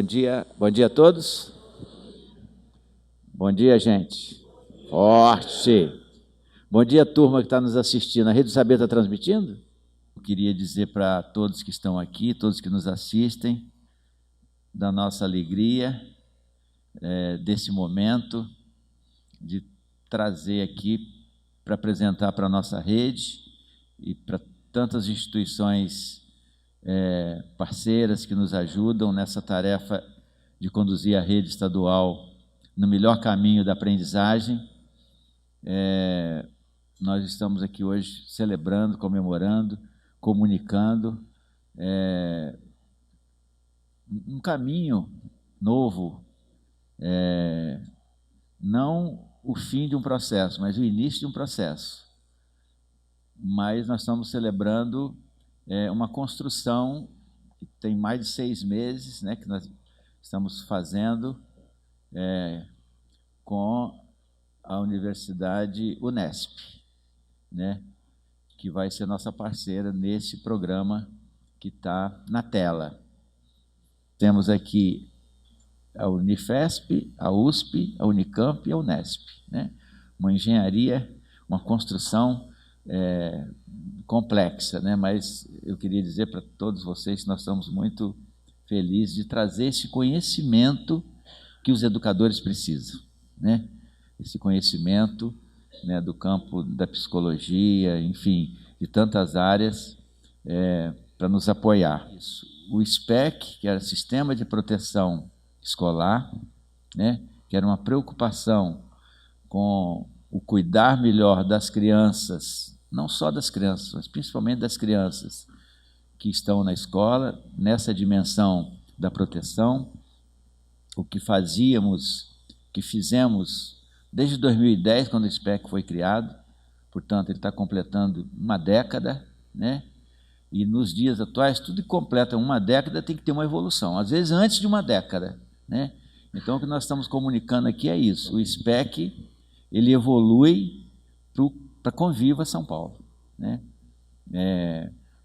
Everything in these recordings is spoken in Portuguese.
Bom dia a todos. Bom dia, gente. Forte. Bom dia, turma que está nos assistindo. A Rede do Saber está transmitindo? Eu queria dizer para todos que estão aqui, todos que nos assistem, da nossa alegria desse momento de trazer aqui para apresentar para a nossa rede e para tantas instituições parceiras que nos ajudam nessa tarefa de conduzir a rede estadual no melhor caminho da aprendizagem. Nós estamos aqui hoje celebrando, comemorando, comunicando um caminho novo, não o fim de um processo, mas o início de um processo. Mas nós estamos celebrando uma construção que tem mais de 6 meses, né, que nós estamos fazendo com a Universidade Unesp, né, que vai ser nossa parceira nesse programa que está na tela. Temos aqui a Unifesp, a USP, a Unicamp e a Unesp, né? Uma engenharia, uma construção complexa, né? Mas eu queria dizer para todos vocês que nós estamos muito felizes de trazer esse conhecimento que os educadores precisam, né? Esse conhecimento, né, do campo da psicologia, enfim, de tantas áreas, para nos apoiar. Isso. O SPEC, que era Sistema de Proteção Escolar, né, que era uma preocupação com o cuidar melhor das crianças, não só das crianças, mas principalmente das crianças que estão na escola, nessa dimensão da proteção. O que fizemos desde 2010, quando o SPEC foi criado, portanto, ele está completando uma década, né? E nos dias atuais, tudo que completa uma década tem que ter uma evolução, às vezes antes de uma década, né? Então, o que nós estamos comunicando aqui é isso: o SPEC, ele evolui para Conviva São Paulo, né?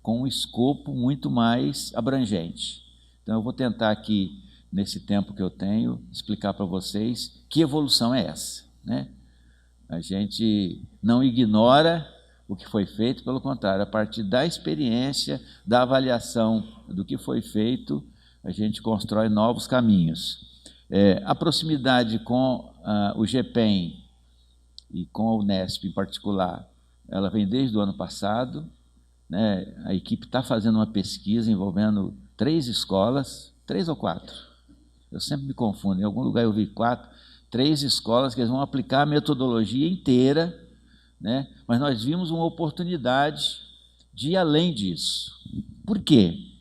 Com um escopo muito mais abrangente. Então, eu vou tentar aqui, nesse tempo que eu tenho, explicar para vocês que evolução é essa, né? A gente não ignora o que foi feito, pelo contrário, a partir da experiência, da avaliação do que foi feito, a gente constrói novos caminhos. A proximidade com o GPEM e com a Unesp em particular, ela vem desde o ano passado, né? A equipe está fazendo uma pesquisa envolvendo 3 escolas, 3 ou 4, eu sempre me confundo, em algum lugar eu vi 4, 3 escolas que eles vão aplicar a metodologia inteira, né? Mas nós vimos uma oportunidade de ir além disso. Por quê?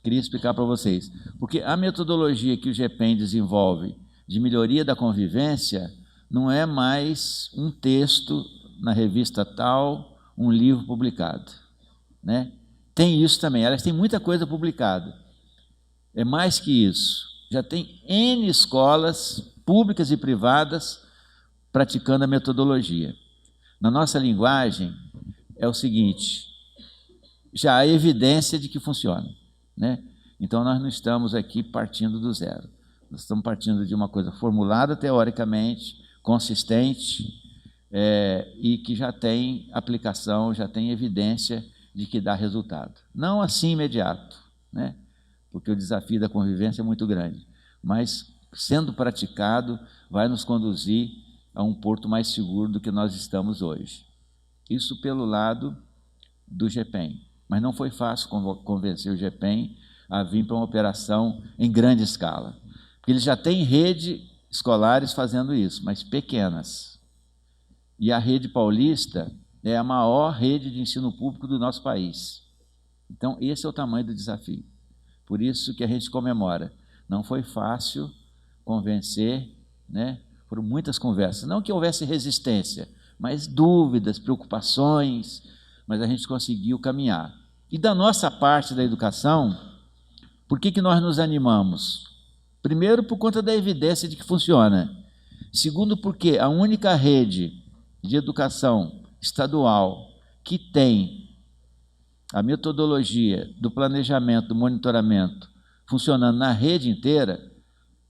Queria explicar para vocês. Porque a metodologia que o GPEM desenvolve de melhoria da convivência não é mais um texto na revista tal, um livro publicado, né? Tem isso também, elas têm muita coisa publicada. É mais que isso. Já tem N escolas públicas e privadas praticando a metodologia. Na nossa linguagem, é o seguinte: já há evidência de que funciona, né? Então, nós não estamos aqui partindo do zero. Nós estamos partindo de uma coisa formulada teoricamente, consistente, e que já tem aplicação, já tem evidência de que dá resultado. Não assim imediato, né? Porque o desafio da convivência é muito grande, mas, sendo praticado, vai nos conduzir a um porto mais seguro do que nós estamos hoje. Isso pelo lado do GPEM. Mas não foi fácil convencer o GPEM a vir para uma operação em grande escala. Porque eles já têm rede escolares fazendo isso, mas pequenas. E a rede paulista é a maior rede de ensino público do nosso país. Então, esse é o tamanho do desafio. Por isso que a gente comemora. Não foi fácil convencer, né? Foram muitas conversas. Não que houvesse resistência, mas dúvidas, preocupações, mas a gente conseguiu caminhar. E da nossa parte da educação, por que nós nos animamos? Primeiro, por conta da evidência de que funciona. Segundo, porque a única rede de educação estadual que tem a metodologia do planejamento, do monitoramento, funcionando na rede inteira,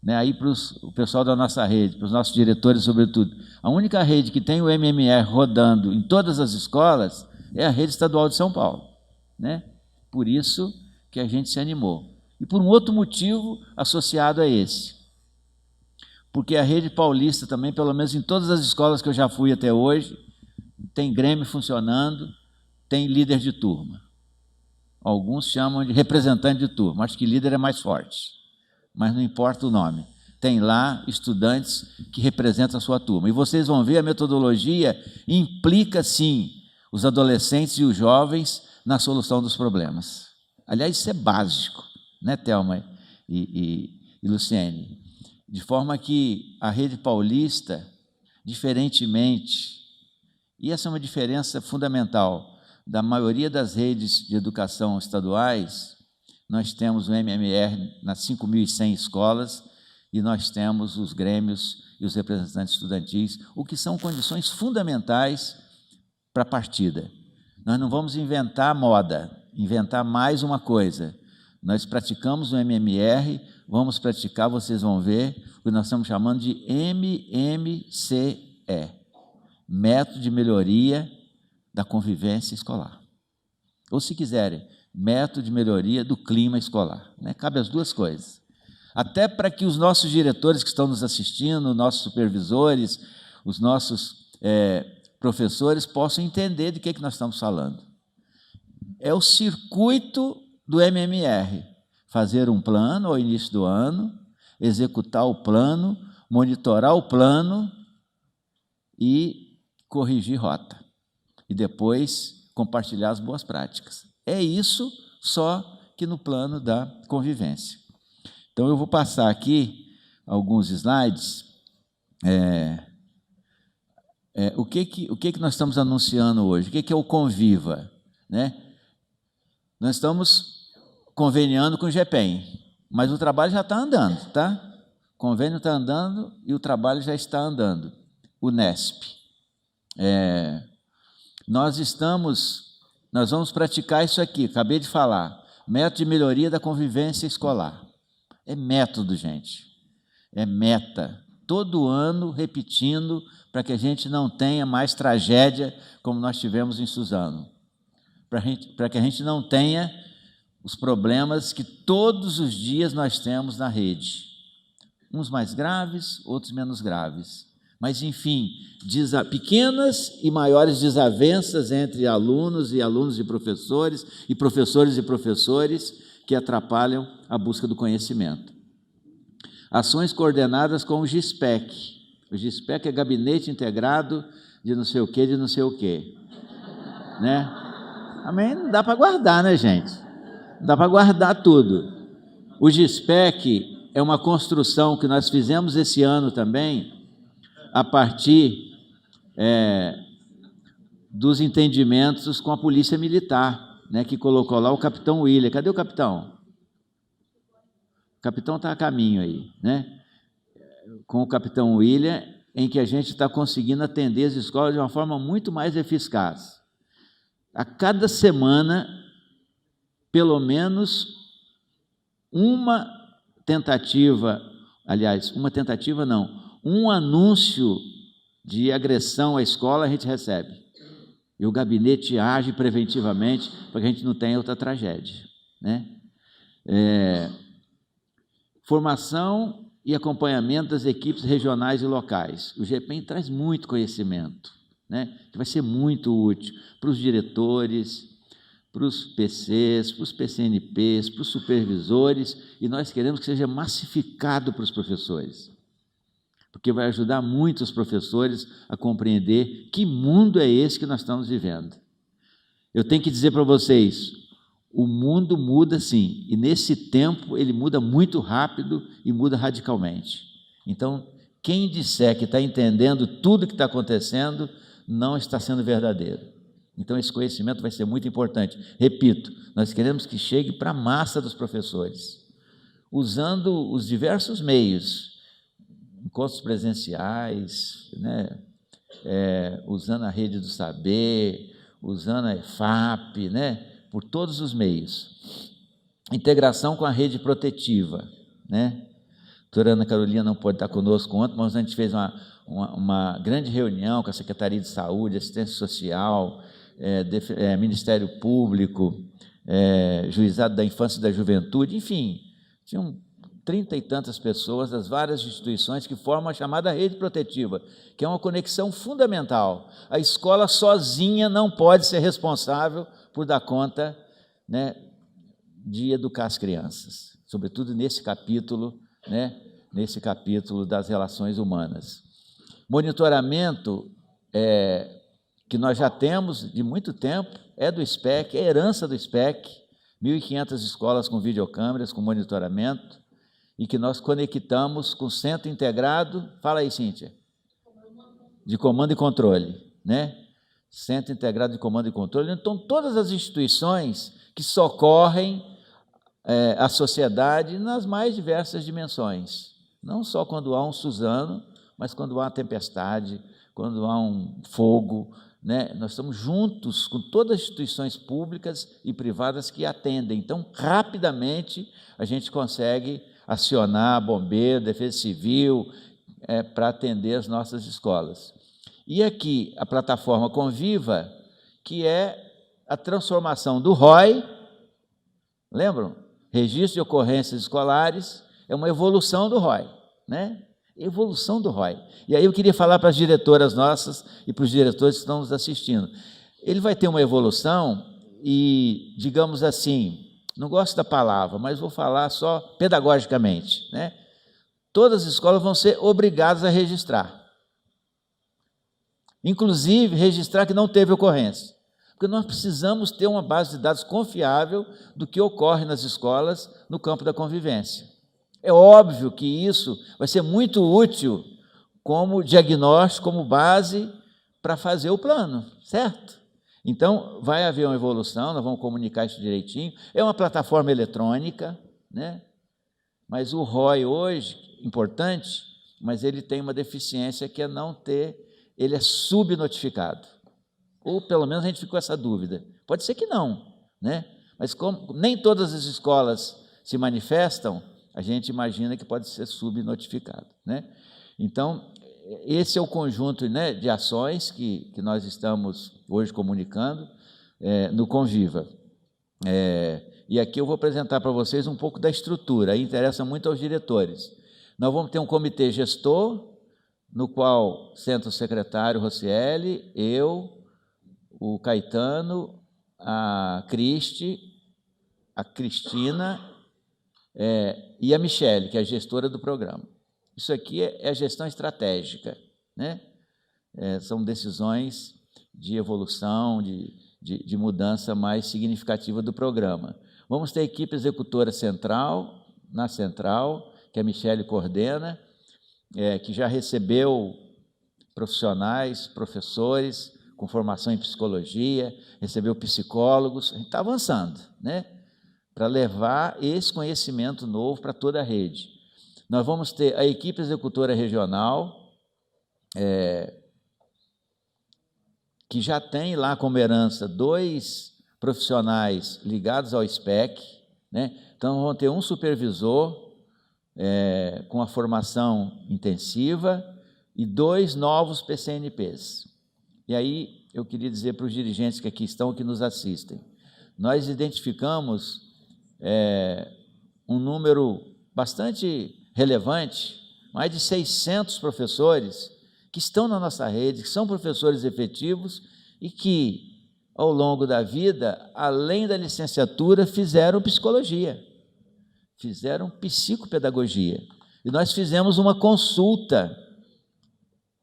né, aí para o pessoal da nossa rede, para os nossos diretores, sobretudo, a única rede que tem o MMR rodando em todas as escolas é a rede estadual de São Paulo, né? Por isso que a gente se animou. E por um outro motivo associado a esse, porque a rede paulista também, pelo menos em todas as escolas que eu já fui até hoje, tem Grêmio funcionando, tem líder de turma. Alguns chamam de representante de turma, acho que líder é mais forte, mas não importa o nome. Tem lá estudantes que representam a sua turma. E vocês vão ver, a metodologia implica, sim, os adolescentes e os jovens na solução dos problemas. Aliás, isso é básico, né, Thelma e Luciene? De forma que a rede paulista, diferentemente, e essa é uma diferença fundamental, da maioria das redes de educação estaduais, nós temos o MMR nas 5.100 escolas e nós temos os grêmios e os representantes estudantis, o que são condições fundamentais para a partida. Nós não vamos inventar moda, inventar mais uma coisa. Nós praticamos o MMR, vamos praticar, vocês vão ver, o que nós estamos chamando de MMCE, Método de Melhoria da Convivência Escolar. Ou, se quiserem, Método de Melhoria do Clima Escolar. Né? Cabe as duas coisas. Até para que os nossos diretores que estão nos assistindo, nossos supervisores, os nossos professores possam entender de que nós estamos falando. É o circuito do MMR. Fazer um plano ao início do ano, executar o plano, monitorar o plano e corrigir rota. E depois compartilhar as boas práticas. É isso, só que no plano da convivência. Então, eu vou passar aqui alguns slides. O que nós estamos anunciando hoje? O que é o Conviva? Né? Nós estamos conveniando com o GEPEM, mas o trabalho já está andando, tá? O convênio está andando e o trabalho já está andando. O NESP. Nós vamos praticar isso aqui, acabei de falar, método de melhoria da convivência escolar. É método, gente, é meta. Todo ano repetindo para que a gente não tenha mais tragédia como nós tivemos em Suzano. Para que a gente não tenha os problemas que todos os dias nós temos na rede. Uns mais graves, outros menos graves. Mas, enfim, pequenas e maiores desavenças entre alunos e professores e professores que atrapalham a busca do conhecimento. Ações coordenadas com o GISPEC. O GISPEC é Gabinete Integrado de não sei o quê, né? Amém? Não dá para guardar, né, gente? Não dá para guardar tudo. O GISPEC é uma construção que nós fizemos esse ano também, a partir dos entendimentos com a Polícia Militar, né, que colocou lá o capitão William. Cadê o capitão? O capitão está a caminho aí, né? Com o capitão William, em que a gente está conseguindo atender as escolas de uma forma muito mais eficaz. A cada semana, pelo menos uma tentativa não, um anúncio de agressão à escola a gente recebe. E o gabinete age preventivamente para que a gente não tenha outra tragédia. Né? Formação e acompanhamento das equipes regionais e locais. O GEPEM traz muito conhecimento, né? Que vai ser muito útil para os diretores, para os PCs, para os PCNPs, para os supervisores, e nós queremos que seja massificado para os professores, porque vai ajudar muito os professores a compreender que mundo é esse que nós estamos vivendo. Eu tenho que dizer para vocês, o mundo muda sim, e nesse tempo ele muda muito rápido e muda radicalmente. Então, quem disser que está entendendo tudo que está acontecendo, não está sendo verdadeiro. Então, esse conhecimento vai ser muito importante. Repito, nós queremos que chegue para a massa dos professores, usando os diversos meios, encontros presenciais, né? Usando a rede do saber, usando a EFAP, né? Por todos os meios. integração com a rede protetiva, né? A doutora Ana Carolina não pode estar conosco ontem, mas a gente fez uma grande reunião com a Secretaria de Saúde, Assistência Social, Ministério Público, Juizado da Infância e da Juventude, enfim, tinham 30 e tantas pessoas das várias instituições que formam a chamada rede protetiva, que é uma conexão fundamental. A escola sozinha não pode ser responsável por dar conta, né, de educar as crianças, sobretudo nesse capítulo, né, nesse capítulo das relações humanas. Monitoramento que nós já temos de muito tempo, é do SPEC, é herança do SPEC, 1.500 escolas com videocâmeras, com monitoramento, e que nós conectamos com o Centro Integrado, fala aí, Cíntia, de Comando e Controle, né? Centro Integrado de Comando e Controle. Então, todas as instituições que socorrem a sociedade nas mais diversas dimensões, não só quando há um Suzano, mas quando há uma tempestade, quando há um fogo, né? Nós estamos juntos com todas as instituições públicas e privadas que atendem. Então, rapidamente, a gente consegue acionar bombeiro, defesa civil, para atender as nossas escolas. E aqui, a plataforma Conviva, que é a transformação do ROI, lembram? Registro de ocorrências escolares, é uma evolução do ROI, né? Evolução do ROI. E aí eu queria falar para as diretoras nossas e para os diretores que estão nos assistindo. Ele vai ter uma evolução e, digamos assim, não gosto da palavra, mas vou falar só pedagogicamente, né? Todas as escolas vão ser obrigadas a registrar. Inclusive, registrar que não teve ocorrência. Porque nós precisamos ter uma base de dados confiável do que ocorre nas escolas no campo da convivência. É óbvio que isso vai ser muito útil como diagnóstico, como base para fazer o plano, certo? Então, vai haver uma evolução, nós vamos comunicar isso direitinho. É uma plataforma eletrônica, né? Mas o ROI hoje, importante, mas ele tem uma deficiência que é não ter, ele é subnotificado. Ou pelo menos a gente ficou com essa dúvida. Pode ser que não, né? Mas como nem todas as escolas se manifestam, a gente imagina que pode ser subnotificado, né? Então, esse é o conjunto, né, de ações que nós estamos hoje comunicando no Conviva. E aqui eu vou apresentar para vocês um pouco da estrutura, aí interessa muito aos diretores. Nós vamos ter um comitê gestor, no qual senta o secretário Rocieli, eu, o Caetano, a Cristi, a Cristina e a Michele, que é a gestora do programa. Isso aqui é a gestão estratégica, né? São decisões de evolução, de mudança mais significativa do programa. Vamos ter a equipe executora central, na central, que a Michele coordena, que já recebeu profissionais, professores com formação em psicologia, recebeu psicólogos, a gente está avançando, né? Para levar esse conhecimento novo para toda a rede. Nós vamos ter a equipe executora regional, que já tem lá como herança 2 profissionais ligados ao SPEC, né? Então, vamos ter um supervisor com a formação intensiva e 2 novos PCNPs. E aí, eu queria dizer para os dirigentes que aqui estão, que nos assistem, nós identificamos um número bastante relevante, mais de 600 professores que estão na nossa rede, que são professores efetivos e que, ao longo da vida, além da licenciatura, fizeram psicologia, fizeram psicopedagogia. E nós fizemos uma consulta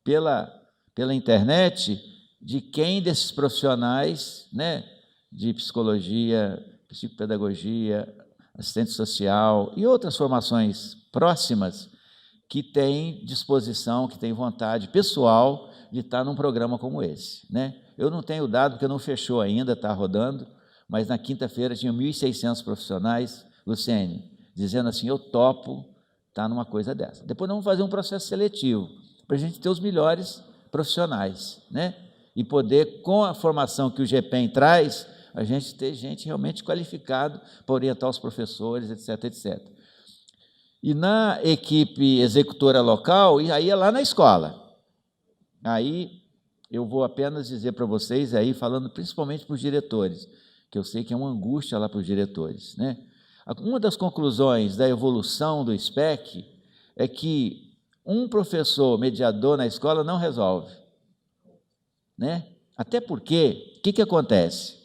pela internet de quem desses profissionais, né, de psicologia, psicopedagogia, assistente social e outras formações próximas que têm disposição, que têm vontade pessoal de estar num programa como esse, né? Eu não tenho dado, porque não fechou ainda, está rodando, mas na quinta-feira tinha 1.600 profissionais, Luciene, dizendo assim, eu topo estar numa coisa dessa. Depois nós vamos fazer um processo seletivo, para a gente ter os melhores profissionais, né? E poder, com a formação que o GPEM traz, a gente ter gente realmente qualificada para orientar os professores, etc, etc. E na equipe executora local, e aí é lá na escola. Aí eu vou apenas dizer para vocês, aí falando principalmente para os diretores, que eu sei que é uma angústia lá para os diretores, né? Uma das conclusões da evolução do SPEC é que um professor mediador na escola não resolve, né? Até porque, o que acontece?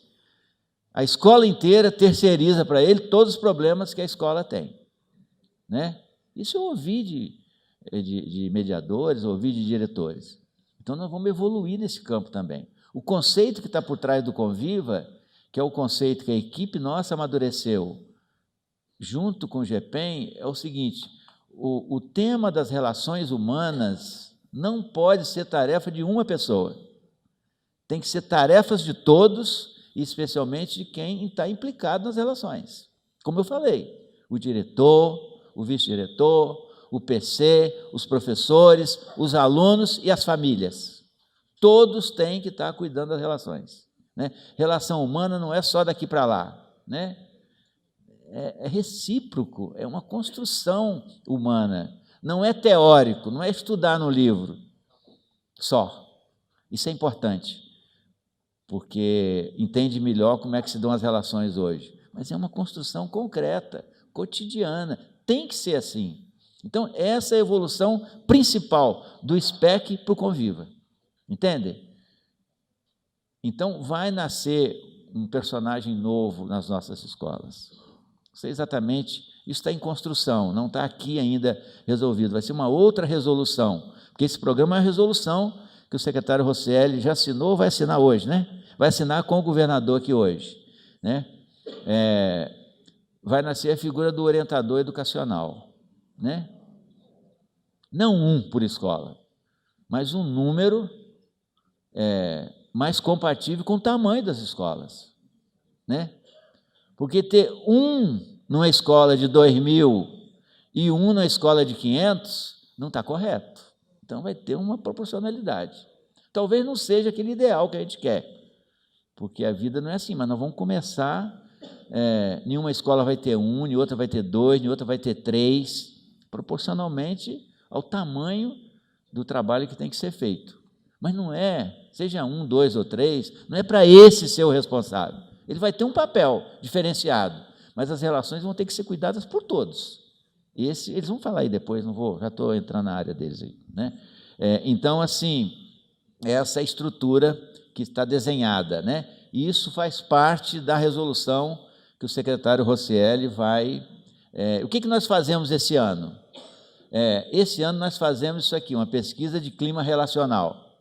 A escola inteira terceiriza para ele todos os problemas que a escola tem, né? Isso eu ouvi de mediadores, ouvi de diretores. Então, nós vamos evoluir nesse campo também. O conceito que está por trás do Conviva, que é o conceito que a equipe nossa amadureceu, junto com o GEPEN, é o seguinte: o tema das relações humanas não pode ser tarefa de uma pessoa. Tem que ser tarefas de todos, e especialmente de quem está implicado nas relações. Como eu falei, o diretor, o vice-diretor, o PC, os professores, os alunos e as famílias. Todos têm que estar cuidando das relações, né? Relação humana não é só daqui para lá, né? É recíproco, é uma construção humana. Não é teórico, não é estudar no livro só. Isso é importante, porque entende melhor como é que se dão as relações hoje. Mas é uma construção concreta, cotidiana. Tem que ser assim. Então, essa é a evolução principal do SPEC para o Conviva. Entende? Então, vai nascer um personagem novo nas nossas escolas. Isso é exatamente, isso está em construção, não está aqui ainda resolvido. Vai ser uma outra resolução, porque esse programa é uma resolução que o secretário Rosselli já assinou, vai assinar hoje, né? Vai assinar com o governador aqui hoje, né? Vai nascer a figura do orientador educacional, né? Não um por escola, mas um número mais compatível com o tamanho das escolas, né? Porque ter um numa escola de 2.000 e um numa escola de 500 não está correto. Então, vai ter uma proporcionalidade. Talvez não seja aquele ideal que a gente quer, porque a vida não é assim, mas nós vamos começar, nenhuma escola vai ter um, nem outra vai ter dois, nem outra vai ter três, proporcionalmente ao tamanho do trabalho que tem que ser feito. Mas não é, seja um, dois ou três, não é para esse ser o responsável. Ele vai ter um papel diferenciado, mas as relações vão ter que ser cuidadas por todos. Eles vão falar aí depois, não vou, já estou entrando na área deles aí, né? Então, assim, essa é a estrutura que está desenhada, né? E isso faz parte da resolução que o secretário Rosselli vai... o que nós fazemos esse ano? Esse ano nós fazemos isso aqui, uma pesquisa de clima relacional,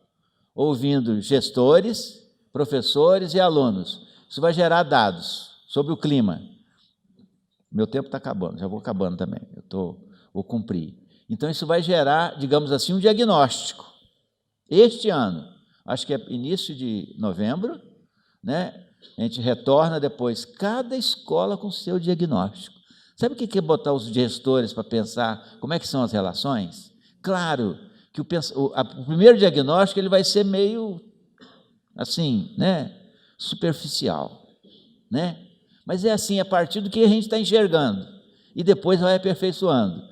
ouvindo gestores, professores e alunos. Isso vai gerar dados sobre o clima. Meu tempo está acabando, já vou acabando também, vou cumprir. Então, isso vai gerar, digamos assim, um diagnóstico. Este ano, acho que é início de novembro, né? A gente retorna depois, cada escola com seu diagnóstico. Sabe o que é botar os gestores para pensar como é que são as relações? Claro que o primeiro diagnóstico ele vai ser meio assim, né? Superficial, né? Mas é assim, a partir do que a gente está enxergando, e depois vai aperfeiçoando.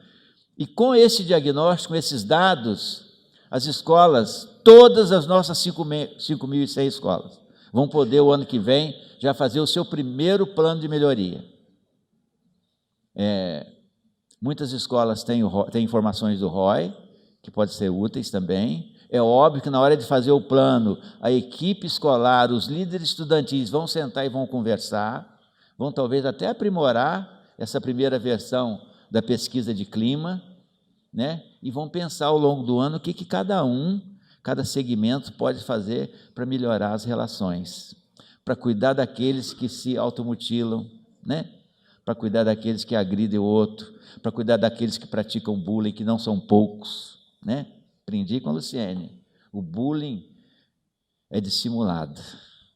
E com esse diagnóstico, com esses dados, as escolas, todas as nossas 5.100 escolas, vão poder, o ano que vem, já fazer o seu primeiro plano de melhoria. Muitas escolas têm informações do ROI, que podem ser úteis também. É óbvio que na hora de fazer o plano, a equipe escolar, os líderes estudantis vão sentar e vão conversar, vão talvez até aprimorar essa primeira versão da pesquisa de clima, né? E vão pensar ao longo do ano o que cada segmento pode fazer para melhorar as relações, para cuidar daqueles que se automutilam, né? Para cuidar daqueles que agridem o outro, para cuidar daqueles que praticam bullying, que não são poucos, né? Aprendi com a Luciene, o bullying é dissimulado,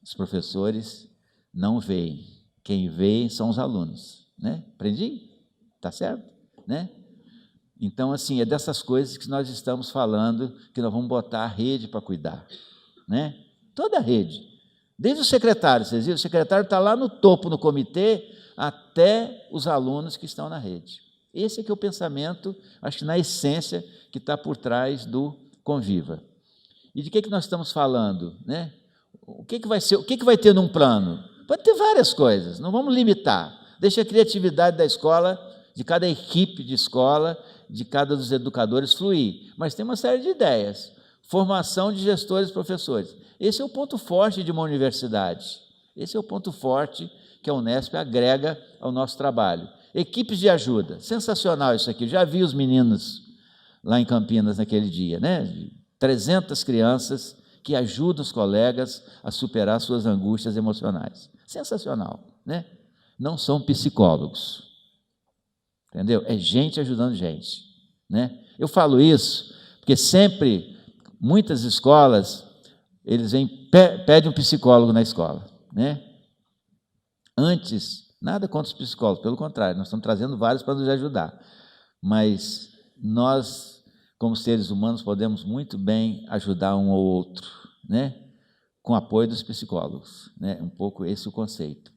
os professores não veem, quem vê são os alunos, né? Aprendi? Está certo? Né? Então, assim, é dessas coisas que nós estamos falando, que nós vamos botar a rede para cuidar, né? Toda a rede, Desde o secretário, vocês viram? O secretário está lá no topo, no comitê, até os alunos que estão na rede. Esse é que é o pensamento, acho que na essência, que está por trás do Conviva. E de que nós estamos falando, né? O que vai ser, o que vai ter num plano? Pode ter várias coisas, não vamos limitar. Deixa a criatividade da escola, de cada equipe de escola, de cada dos educadores fluir. Mas tem uma série de ideias. Formação de gestores e professores. Esse é o ponto forte de uma universidade. Esse é o ponto forte que a Unesp agrega ao nosso trabalho. Equipes de ajuda. Sensacional isso aqui. Eu já vi os meninos lá em Campinas naquele dia, né? 300 crianças que ajudam os colegas a superar suas angústias emocionais. Sensacional, né? Não são psicólogos, entendeu? É gente ajudando gente, né? Eu falo isso porque sempre, muitas escolas, eles pedem um psicólogo na escola, né? Antes, nada contra os psicólogos, pelo contrário, nós estamos trazendo vários para nos ajudar, mas nós, como seres humanos, podemos muito bem ajudar um ou outro, né? Com apoio dos psicólogos, né? Um pouco esse é o conceito.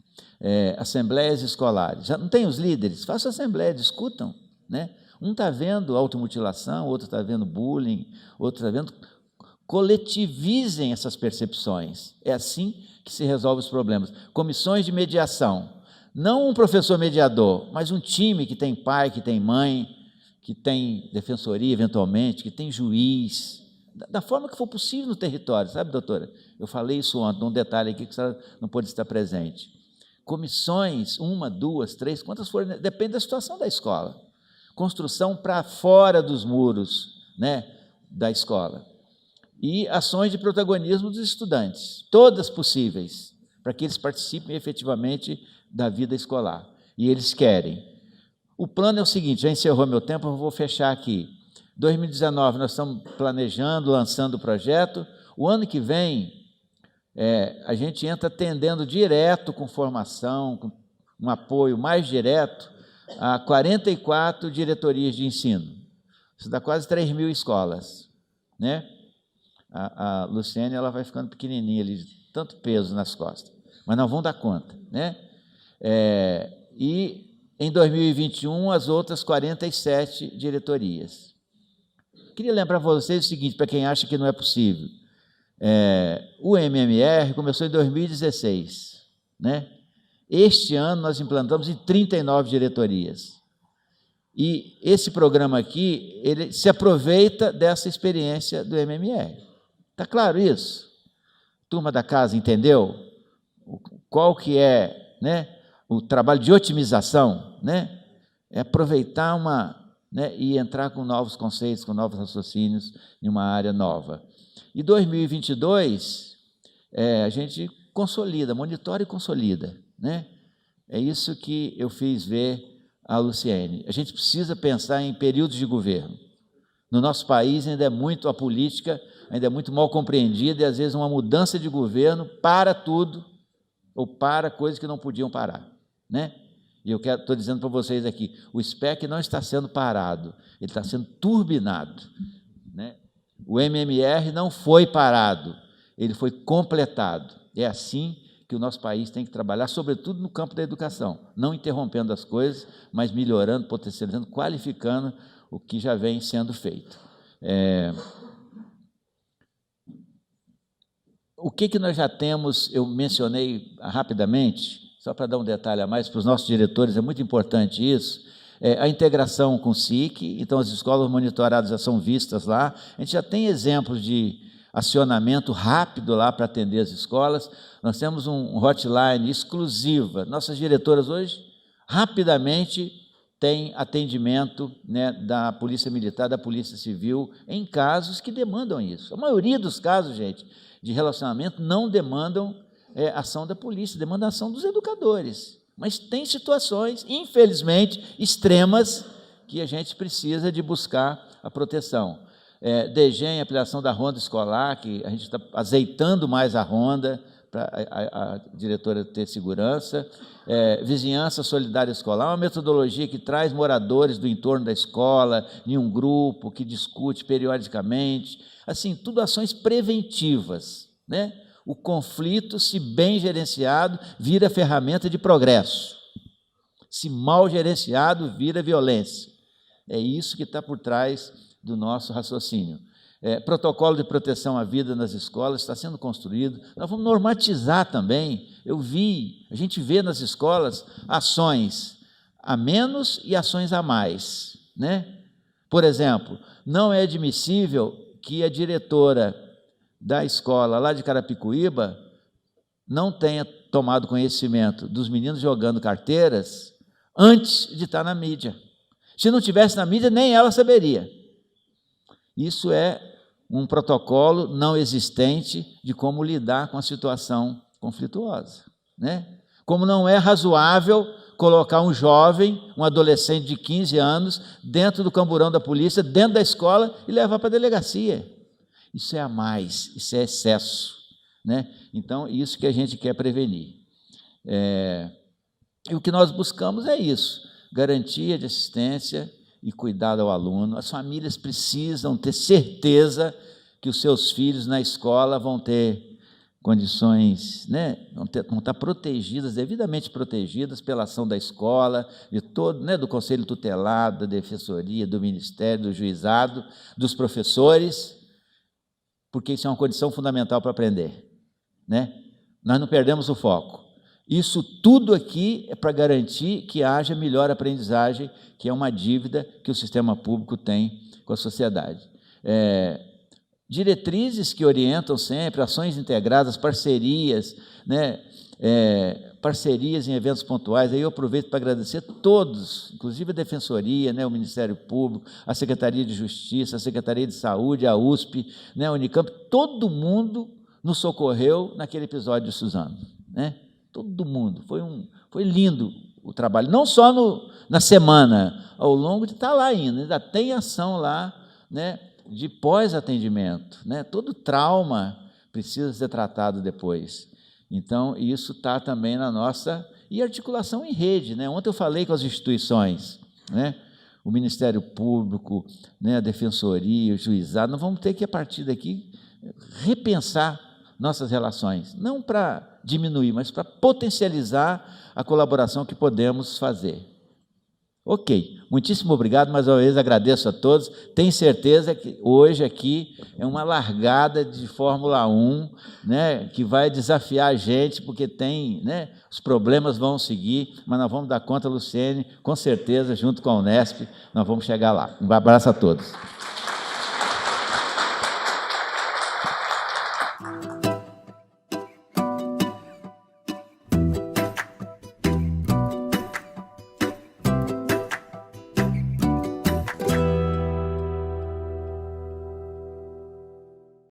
Assembleias escolares, já não tem os líderes? Façam assembleia, discutam, né? Um está vendo automutilação, outro está vendo bullying, outro está vendo... Coletivizem essas percepções, é assim que se resolve os problemas. Comissões de mediação, não um professor mediador, mas um time que tem pai, que tem mãe, que tem defensoria eventualmente, que tem juiz, da forma que for possível no território, sabe, doutora? Eu falei isso ontem, um detalhe aqui que você não pôde estar presente. Comissões, 1, 2, 3, quantas forem, depende da situação da escola. Construção para fora dos muros, né, da escola. E ações de protagonismo dos estudantes, todas possíveis, para que eles participem efetivamente da vida escolar. E eles querem. O plano é o seguinte, já encerrou meu tempo, eu vou fechar aqui. 2019 nós estamos planejando, lançando o projeto. O ano que vem, a gente entra atendendo direto com formação, com um apoio mais direto, a 44 diretorias de ensino. Isso dá quase 3.000 escolas, né? A Luciene, ela vai ficando pequenininha ali, de tanto peso nas costas, mas nós vamos dar conta, né? E em 2021, as outras 47 diretorias. Queria lembrar para vocês o seguinte, para quem acha que não é possível, o MMR começou em 2016, né? Este ano nós implantamos em 39 diretorias. E esse programa aqui, ele se aproveita dessa experiência do MMR. Está claro isso? Turma da casa entendeu? Qual que é, né, o trabalho de otimização, né? É aproveitar e entrar com novos conceitos, com novos raciocínios em uma área nova. E 2022, a gente consolida, monitora e consolida, né? É isso que eu fiz ver a Luciene. A gente precisa pensar em períodos de governo. No nosso país ainda é muito a política, ainda é muito mal compreendida, e às vezes uma mudança de governo para tudo, ou para coisas que não podiam parar, né? E eu estou dizendo para vocês aqui, o SPEC não está sendo parado, ele está sendo turbinado, né? O MMR não foi parado, ele foi completado. É assim que o nosso país tem que trabalhar, sobretudo no campo da educação, não interrompendo as coisas, mas melhorando, potencializando, qualificando o que já vem sendo feito. O que nós já temos, eu mencionei rapidamente, só para dar um detalhe a mais, para os nossos diretores, é muito importante isso, a integração com o SIC, então as escolas monitoradas já são vistas lá, a gente já tem exemplos de acionamento rápido lá para atender as escolas, nós temos um hotline exclusiva, nossas diretoras hoje, rapidamente, têm atendimento, né, da Polícia Militar, da Polícia Civil, em casos que demandam isso. A maioria dos casos, gente, de relacionamento não demandam ação da polícia, demandam ação dos educadores. Mas tem situações, infelizmente, extremas, que a gente precisa de buscar a proteção. DGEM, ampliação da ronda escolar, que a gente está azeitando mais a ronda, para a diretora ter segurança, vizinhança solidária escolar, uma metodologia que traz moradores do entorno da escola, em um grupo, que discute periodicamente, assim, tudo ações preventivas, né? o conflito, se bem gerenciado, vira ferramenta de progresso. Se mal gerenciado, vira violência. É isso que está por trás do nosso raciocínio. Protocolo de proteção à vida nas escolas está sendo construído. Nós vamos normatizar também. A gente vê nas escolas ações a menos e ações a mais, né? Por exemplo, não é admissível que a diretora da escola lá de Carapicuíba não tenha tomado conhecimento dos meninos jogando carteiras antes de estar na mídia. Se não tivesse na mídia, nem ela saberia. Isso é um protocolo não existente de como lidar com a situação conflituosa, né? Como não é razoável colocar um jovem, um adolescente de 15 anos, dentro do camburão da polícia, dentro da escola e levar para a delegacia. Isso é a mais, isso é excesso, né? Então, isso que a gente quer prevenir. E o que nós buscamos é isso, garantia de assistência e cuidado ao aluno. As famílias precisam ter certeza que os seus filhos na escola vão ter condições, né, vão estar protegidas, devidamente protegidas pela ação da escola, de todo, né, do Conselho Tutelar, da Defensoria, do Ministério, do Juizado, dos professores, porque isso é uma condição fundamental para aprender, né? Nós não perdemos o foco. Isso tudo aqui é para garantir que haja melhor aprendizagem, que é uma dívida que o sistema público tem com a sociedade. Diretrizes que orientam sempre, ações integradas, parcerias, né? Parcerias em eventos pontuais. Aí eu aproveito para agradecer todos, inclusive a Defensoria, né? O Ministério Público, a Secretaria de Justiça, a Secretaria de Saúde, a USP, né? A Unicamp, todo mundo nos socorreu naquele episódio de Suzano, né? Todo mundo, foi lindo o trabalho, não só na semana, ao longo de estar lá ainda tem ação lá, né, de pós-atendimento, né, todo trauma precisa ser tratado depois. Então, isso está também na nossa, e articulação em rede, né? Ontem eu falei com as instituições, né, o Ministério Público, né, a Defensoria, o Juizado, nós vamos ter que, a partir daqui, repensar nossas relações, não para diminuir, mas para potencializar a colaboração que podemos fazer. Ok, muitíssimo obrigado, mais uma vez agradeço a todos, tenho certeza que hoje aqui é uma largada de Fórmula 1, né, que vai desafiar a gente, porque tem, né, os problemas vão seguir, mas nós vamos dar conta, Luciene, com certeza, junto com a Unesp, nós vamos chegar lá. Um abraço a todos.